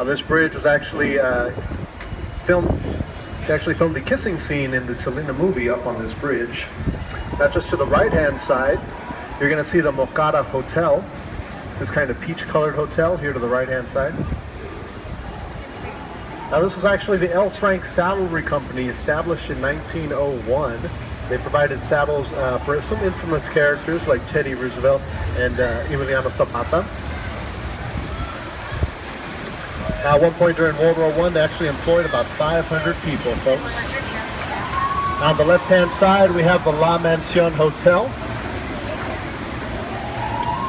This bridge was actually filmed. They actually filmed the kissing scene in the Selena movie up on this bridge. Now just to the right-hand side, you're going to see the Bogota Hotel. This kind of peach-colored hotel here to the right-hand side. Now this is actually the L. Frank Saddlery Company, established in 1901. They provided saddles for some infamous characters like Teddy Roosevelt and Emiliano Zapata. At one point during World War I, they actually employed about 500 people, folks. On the left-hand side, we have the La Mansion Hotel.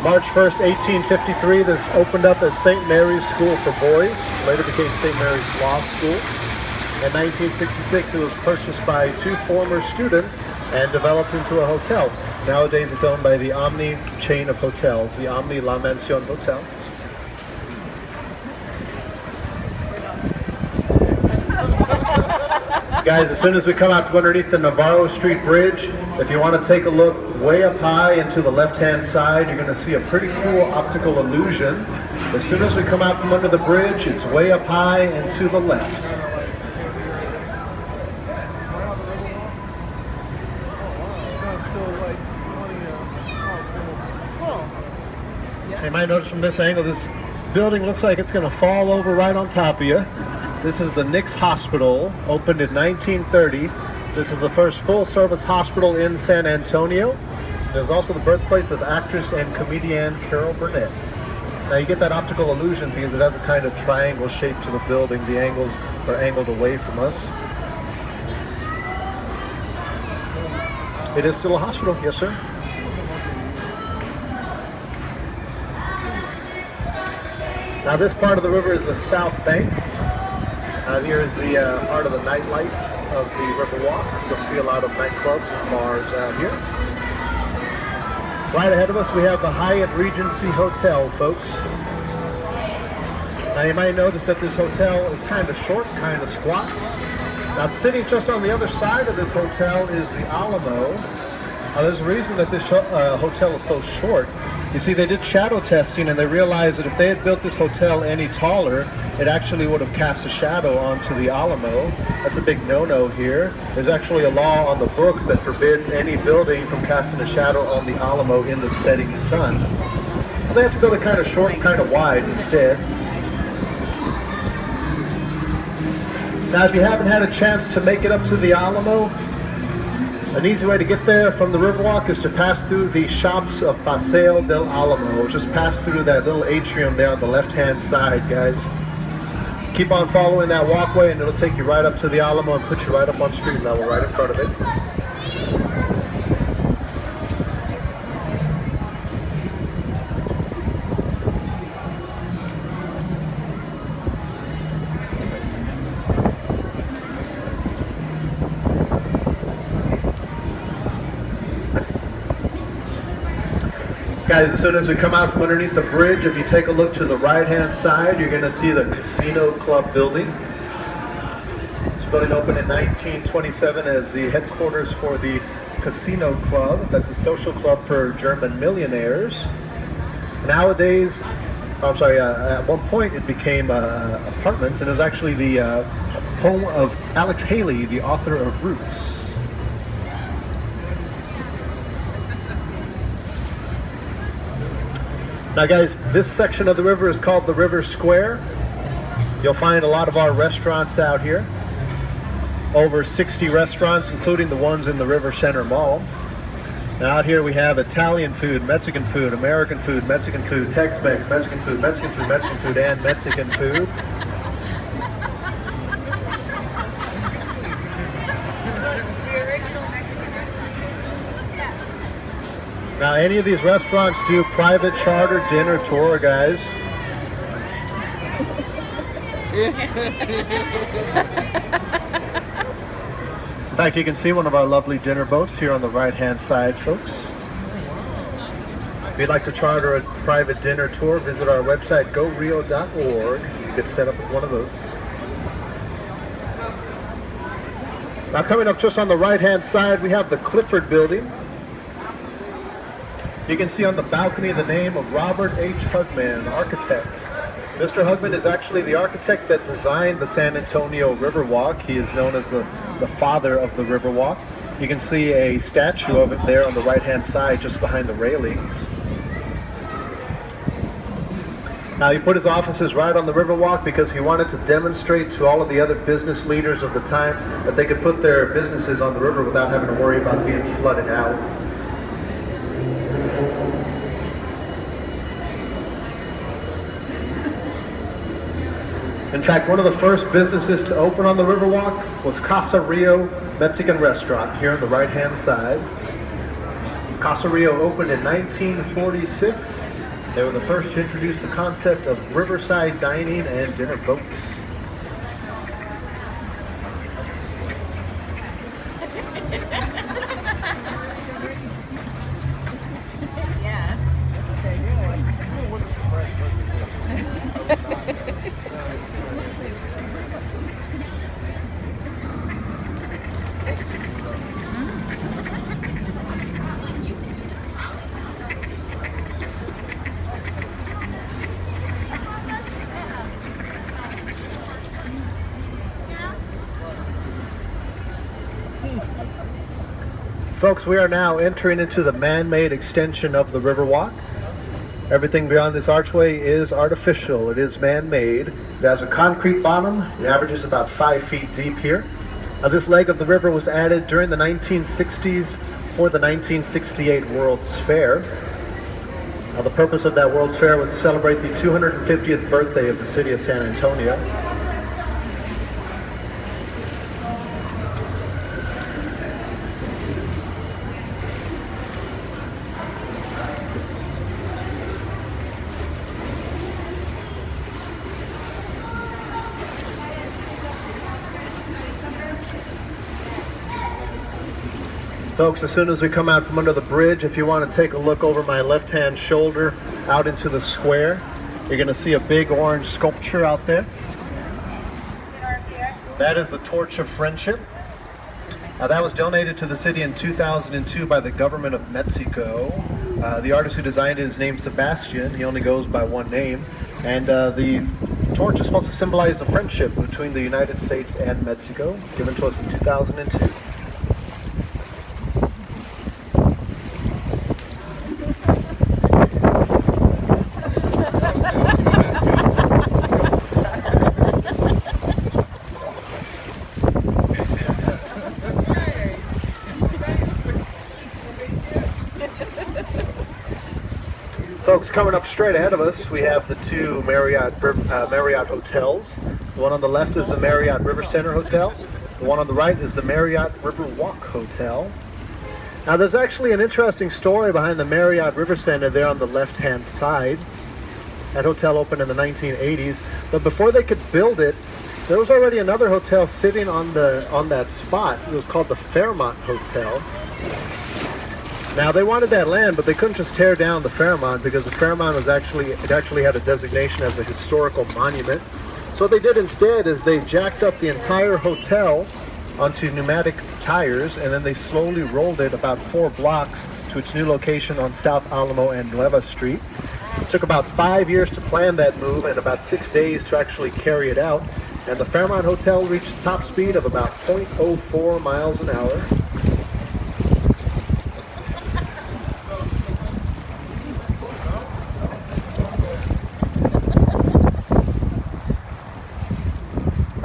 March 1st, 1853, this opened up as St. Mary's School for Boys, later became St. Mary's Law School. In 1966, it was purchased by two former students and developed into a hotel. Nowadays, it's owned by the Omni chain of hotels, the Omni La Mansion Hotel. Guys, as soon as we come out from underneath the Navarro Street Bridge, if you want to take a look way up high into the left-hand side, you're going to see a pretty cool optical illusion. As soon as we come out from under the bridge, it's way up high and to the left. You might notice from this angle, this building looks like it's going to fall over right on top of you. This is the Nix Hospital, opened in 1930. This is the first full-service hospital in San Antonio. It is also the birthplace of actress and comedian Carol Burnett. Now you get that optical illusion because it has a kind of triangle shape to the building. The angles are angled away from us. It is still a hospital, yes sir. Now this part of the river is the South Bank. Here is the part of the nightlife of the Riverwalk. You'll see a lot of nightclubs and bars out here. Right ahead of us we have the Hyatt Regency Hotel, folks. Now you might notice that this hotel is kind of short, kind of squat. Now sitting just on the other side of this hotel is the Alamo. Now there's a reason that this hotel is so short. You see, they did shadow testing and they realized that if they had built this hotel any taller, it actually would have cast a shadow onto the Alamo. That's a big no-no here. There's actually a law on the books that forbids any building from casting a shadow on the Alamo in the setting sun. Well, they have to build it kind of short and kind of wide instead. Now, if you haven't had a chance to make it up to the Alamo, an easy way to get there from the Riverwalk is to pass through the shops of Paseo del Alamo. Just pass through that little atrium there on the left-hand side, guys. Keep on following that walkway and it'll take you right up to the Alamo and put you right up on street level, right in front of it. Guys, as soon as we come out from underneath the bridge, if you take a look to the right-hand side, you're going to see the Casino Club building. This building opened in 1927 as the headquarters for the Casino Club. That's a social club for German millionaires. Nowadays, at one point it became apartments, and it was actually the home of Alex Haley, the author of Roots. Now guys, this section of the river is called the River Square. You'll find a lot of our restaurants out here. Over 60 restaurants, including the ones in the River Center Mall. Now out here we have Italian food, Mexican food, American food, Mexican food, Tex-Mex, Mexican food, Mexican food, Mexican food, and Mexican food. Now, any of these restaurants do private charter dinner tour, guys. In fact, you can see one of our lovely dinner boats here on the right-hand side, folks. If you'd like to charter a private dinner tour, visit our website, gorio.org. You get set up with one of those. Now, coming up just on the right-hand side, we have the Clifford Building. You can see on the balcony the name of Robert H. Hugman, architect. Mr. Hugman is actually the architect that designed the San Antonio Riverwalk. He is known as the father of the Riverwalk. You can see a statue of it there on the right-hand side, just behind the railings. Now, he put his offices right on the Riverwalk because he wanted to demonstrate to all of the other business leaders of the time that they could put their businesses on the river without having to worry about being flooded out. In fact, one of the first businesses to open on the Riverwalk was Casa Rio Mexican Restaurant here on the right-hand side. Casa Rio opened in 1946. They were the first to introduce the concept of riverside dining and dinner boats. Yeah. Folks, we are now entering into the man-made extension of the Riverwalk. Everything beyond this archway is artificial. It is man-made. It has a concrete bottom. It averages about 5 feet deep here. Now, this leg of the river was added during the 1960s for the 1968 World's Fair. Now, the purpose of that World's Fair was to celebrate the 250th birthday of the city of San Antonio. Folks, as soon as we come out from under the bridge, if you want to take a look over my left-hand shoulder out into the square, you're going to see a big orange sculpture out there. That is the Torch of Friendship. Now, that was donated to the city in 2002 by the government of Mexico. The artist who designed it is named Sebastian. He only goes by one name. And the torch is supposed to symbolize the friendship between the United States and Mexico, given to us in 2002. Folks, coming up straight ahead of us, we have the two Marriott hotels. The one on the left is the Marriott River Center Hotel. The one on the right is the Marriott Riverwalk Hotel. Now, there's actually an interesting story behind the Marriott River Center there on the left-hand side. That hotel opened in the 1980s, but before they could build it, there was already another hotel sitting on that spot. It was called the Fairmont Hotel. Now, they wanted that land, but they couldn't just tear down the Fairmont because the Fairmont was actually had a designation as a historical monument. So what they did instead is they jacked up the entire hotel onto pneumatic tires, and then they slowly rolled it about 4 blocks to its new location on South Alamo and Nueva Street. It took about 5 years to plan that move and about 6 days to actually carry it out. And the Fairmont Hotel reached a top speed of about 0.04 miles an hour.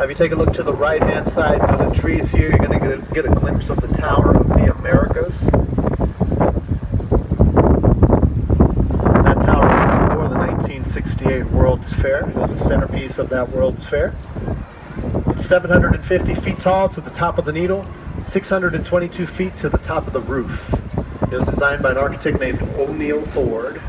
If you take a look to the right-hand side of the trees here, you're going to get a glimpse of the Tower of the Americas. That tower was before the 1968 World's Fair. It was the centerpiece of that World's Fair. It's 750 feet tall to the top of the needle, 622 feet to the top of the roof. It was designed by an architect named O'Neill Ford.